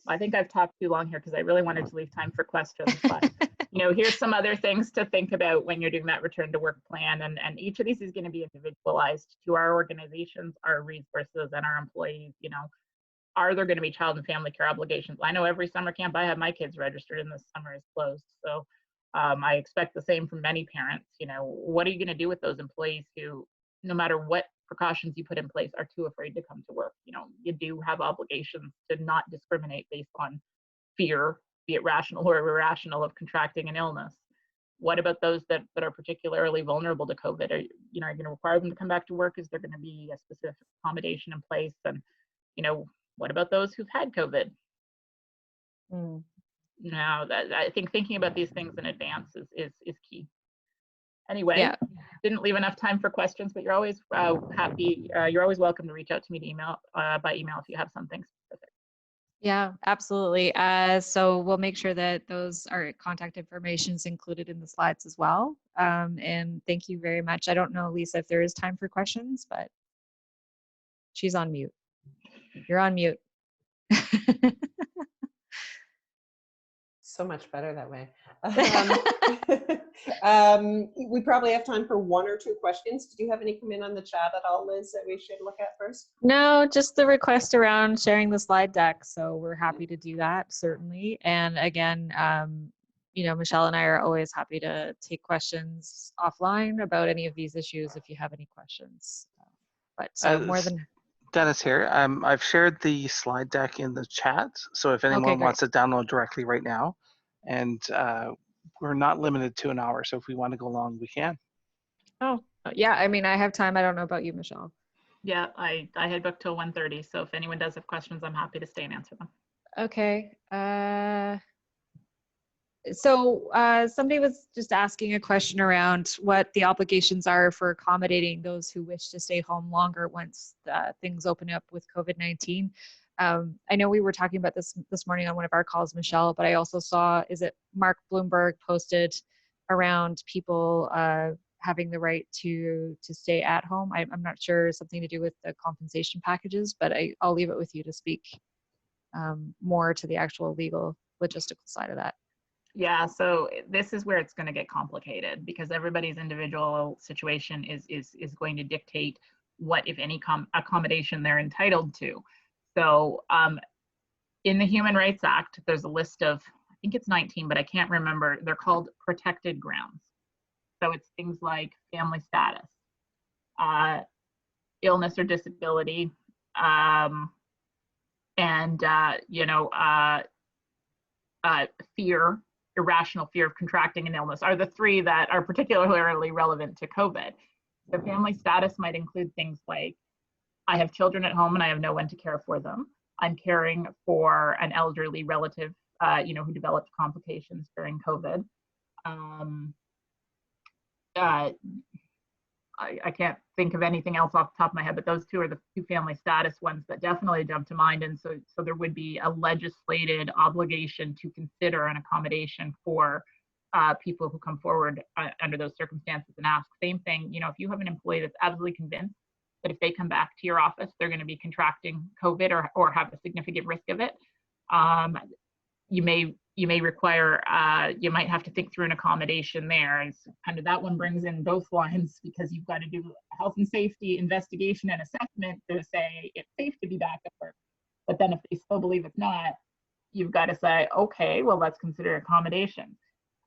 I think I've talked too long here because I really wanted to leave time for questions, but you know, here's some other things to think about when you're doing that return to work plan. And each of these is going to be individualized to our organizations, our resources, and our employees. You know, are there going to be child and family care obligations? I know every summer camp I have my kids registered and this summer is closed. So I expect the same from many parents. You know, what are you going to do with those employees who, no matter what precautions you put in place, are too afraid to come to work? You know, you do have obligations to not discriminate based on fear, be it rational or irrational, of contracting an illness. What about those that are particularly vulnerable to COVID? Are you going to require them to come back to work? Is there going to be a specific accommodation in place? And, you know, what about those who've had COVID? Now, I think thinking about these things in advance is key. Anyway, didn't leave enough time for questions, but you're always you're always welcome to reach out to me by email if you have something specific. Yeah, absolutely. So we'll make sure that those are contact information is included in the slides as well. And thank you very much. I don't know, Lisa, if there is time for questions, but she's on mute. You're on mute. So much better that way. We probably have time for one or two questions. Did you have any come in on the chat at all, Liz, that we should look at first? No, just the request around sharing the slide deck. So we're happy to do that, certainly. And again, you know, Michelle and I are always happy to take questions offline about any of these issues if you have any questions. But more than Dennis here. I've shared the slide deck in the chat, so if anyone wants to download directly right now, and we're not limited to an hour, so if we want to go long, we can. Oh, yeah, I mean, I have time. I don't know about you, Michelle. Yeah, I had booked till 1:30, so if anyone does have questions, I'm happy to stay and answer them. Okay. So somebody was just asking a question around what the obligations are for accommodating those who wish to stay home longer once things open up with COVID-19. I know we were talking about this morning on one of our calls, Michelle, but I also saw, is it Mark Bloomberg posted around people having the right to stay at home. I'm not sure, something to do with the compensation packages, but I'll leave it with you to speak more to the actual legal logistical side of that. Yeah, so this is where it's going to get complicated because everybody's individual situation is going to dictate what, if any, accommodation they're entitled to. So in the Human Rights Act, there's a list of, I think it's 19, but I can't remember. They're called protected grounds. So it's things like family status, illness or disability, and fear, irrational fear of contracting an illness are the three that are particularly relevant to COVID. The family status might include things like, I have children at home and I have no one to care for them. I'm caring for an elderly relative, who developed complications during COVID. I can't think of anything else off the top of my head, but those two are the two family status ones that definitely jump to mind. And so there would be a legislated obligation to consider an accommodation for people who come forward under those circumstances and ask. Same thing, if you have an employee that's absolutely convinced that if they come back to your office, they're going to be contracting COVID or have a significant risk of it, you may require, you might have to think through an accommodation there. And so kind of that one brings in both lines, because you've got to do a health and safety investigation and assessment to say it's safe to be back at work. But then if they still believe it's not, you've got to say, okay, well, let's consider accommodation.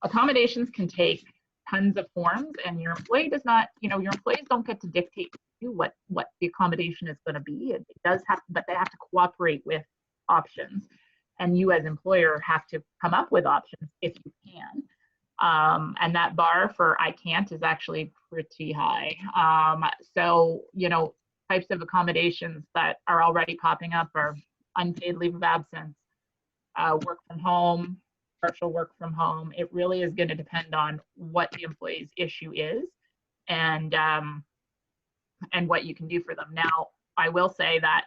Accommodations can take tons of forms, and your employee does not, your employees don't get to dictate to you what the accommodation is going to be. It does have, but they have to cooperate with options. And you as employer have to come up with options if you can. And that bar for I can't is actually pretty high. So, types of accommodations that are already popping up are unpaid leave of absence, work from home, partial work from home. It really is going to depend on what the employee's issue is and what you can do for them. Now, I will say that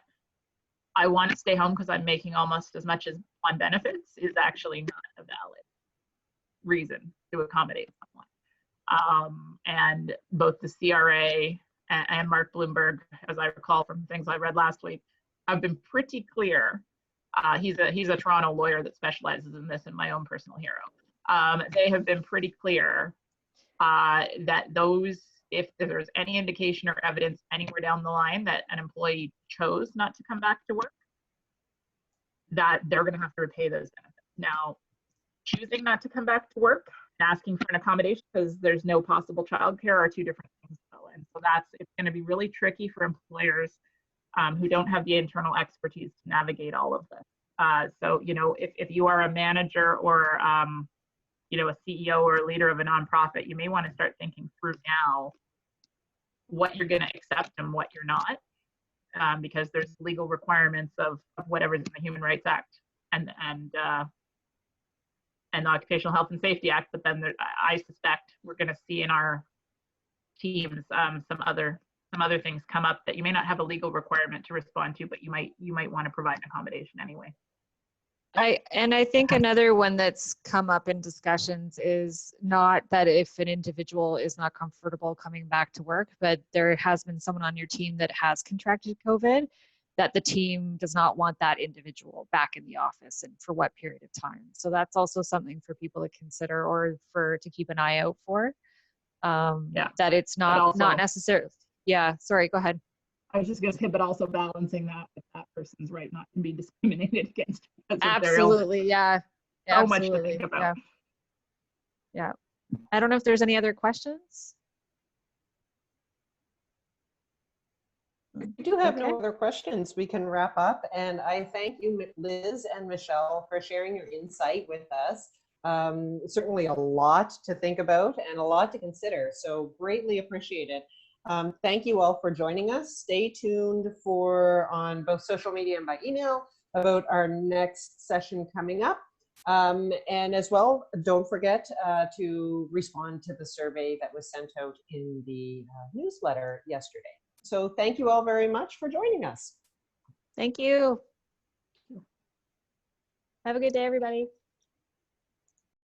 I want to stay home because I'm making almost as much as on benefits is actually not a valid reason to accommodate someone. And both the CRA and Mark Bloomberg, as I recall from things I read last week, have been pretty clear. He's a Toronto lawyer that specializes in this and my own personal hero. They have been pretty clear that if there's any indication or evidence anywhere down the line that an employee chose not to come back to work, that they're going to have to repay those benefits. Now, choosing not to come back to work and asking for an accommodation because there's no possible childcare are two different things. And so it's going to be really tricky for employers who don't have the internal expertise to navigate all of this. So, if you are a manager or a CEO or a leader of a nonprofit, you may want to start thinking through now what you're going to accept and what you're not, because there's legal requirements of whatever's in the Human Rights Act and the Occupational Health and Safety Act. But then I suspect we're going to see in our teams some other things come up that you may not have a legal requirement to respond to, but you might want to provide an accommodation anyway. I think another one that's come up in discussions is not that if an individual is not comfortable coming back to work, but there has been someone on your team that has contracted COVID, that the team does not want that individual back in the office and for what period of time. So that's also something for people to consider or to keep an eye out for. That it's not necessarily. Yeah, sorry, go ahead. I was just going to say, but also balancing that with that person's right not to be discriminated against. Absolutely, yeah. So much to think about. Yeah. I don't know if there's any other questions. We do have no other questions. We can wrap up. And I thank you, Liz and Michelle, for sharing your insight with us. Certainly a lot to think about and a lot to consider. So greatly appreciated. Thank you all for joining us. Stay tuned on both social media and by email about our next session coming up. And as well, don't forget to respond to the survey that was sent out in the newsletter yesterday. So thank you all very much for joining us. Thank you. Have a good day, everybody.